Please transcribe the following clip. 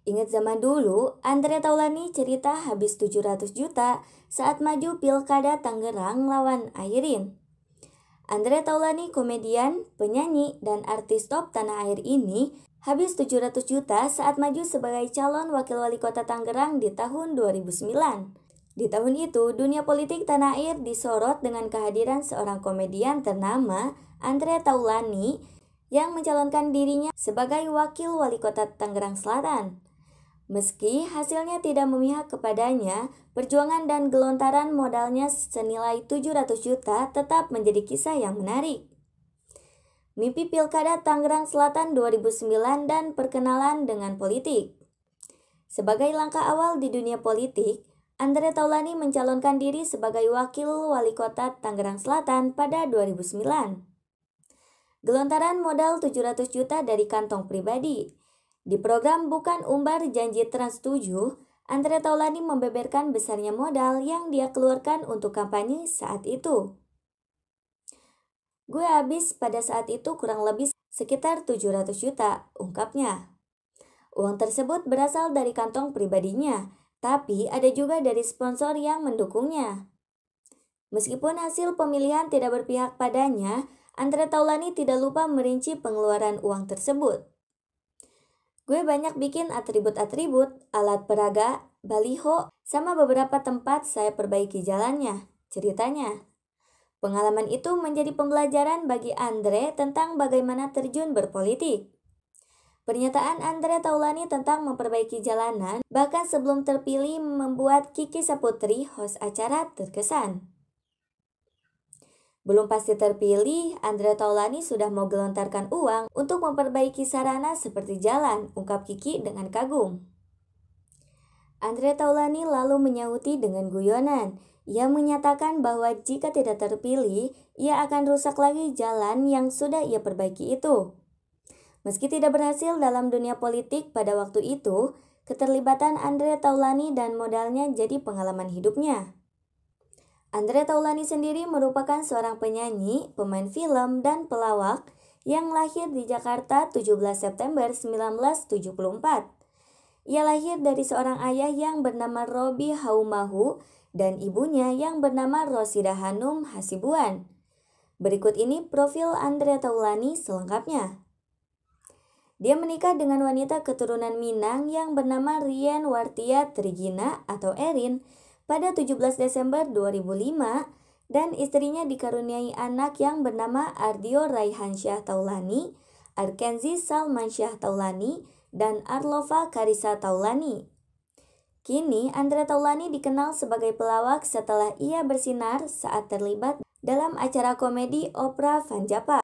Ingat zaman dulu, Andre Taulany cerita habis 700 juta saat maju Pilkada Tangerang lawan Airin. Andre Taulany komedian, penyanyi, dan artis top tanah air ini habis 700 juta saat maju sebagai calon wakil wali kota Tangerang di tahun 2009. Di tahun itu, dunia politik tanah air disorot dengan kehadiran seorang komedian ternama, Andre Taulany, yang mencalonkan dirinya sebagai wakil wali kota Tangerang Selatan. Meski hasilnya tidak memihak kepadanya, perjuangan dan gelontaran modalnya senilai 700 juta tetap menjadi kisah yang menarik. Mimpi Pilkada Tangerang Selatan 2009 dan perkenalan dengan politik. Sebagai langkah awal di dunia politik, Andre Taulany mencalonkan diri sebagai wakil wali kota Tangerang Selatan pada 2009. Gelontaran modal 700 juta dari kantong pribadi. Di program Bukan Umbar Janji Trans 7, Andre Taulany membeberkan besarnya modal yang dia keluarkan untuk kampanye saat itu. Gue habis pada saat itu kurang lebih sekitar 700 juta, ungkapnya. Uang tersebut berasal dari kantong pribadinya, tapi ada juga dari sponsor yang mendukungnya. Meskipun hasil pemilihan tidak berpihak padanya, Andre Taulany tidak lupa merinci pengeluaran uang tersebut. Gue banyak bikin atribut-atribut, alat peraga, baliho, sama beberapa tempat saya perbaiki jalannya, ceritanya. Pengalaman itu menjadi pembelajaran bagi Andre tentang bagaimana terjun berpolitik. Pernyataan Andre Taulany tentang memperbaiki jalanan, bahkan sebelum terpilih membuat Kiki Saputri, host acara, terkesan. Belum pasti terpilih, Andre Taulany sudah mau gelontarkan uang untuk memperbaiki sarana seperti jalan, ungkap Kiki dengan kagum. Andre Taulany lalu menyahuti dengan guyonan. Ia menyatakan bahwa jika tidak terpilih, ia akan rusak lagi jalan yang sudah ia perbaiki itu. Meski tidak berhasil dalam dunia politik pada waktu itu, keterlibatan Andre Taulany dan modalnya jadi pengalaman hidupnya. Andre Taulany sendiri merupakan seorang penyanyi, pemain film, dan pelawak yang lahir di Jakarta 17 September 1974. Ia lahir dari seorang ayah yang bernama Robi Haumahu dan ibunya yang bernama Rosida Hanum Hasibuan. Berikut ini profil Andre Taulany selengkapnya. Dia menikah dengan wanita keturunan Minang yang bernama Rien Wartia Trigina atau Erin pada 17 Desember 2005 dan istrinya dikaruniai anak yang bernama Ardio Raihansyah Taulany, Arkenzi Salmansyah Taulany, dan Arlova Karisa Taulany. Kini Andre Taulany dikenal sebagai pelawak setelah ia bersinar saat terlibat dalam acara komedi Opera Vanjapa.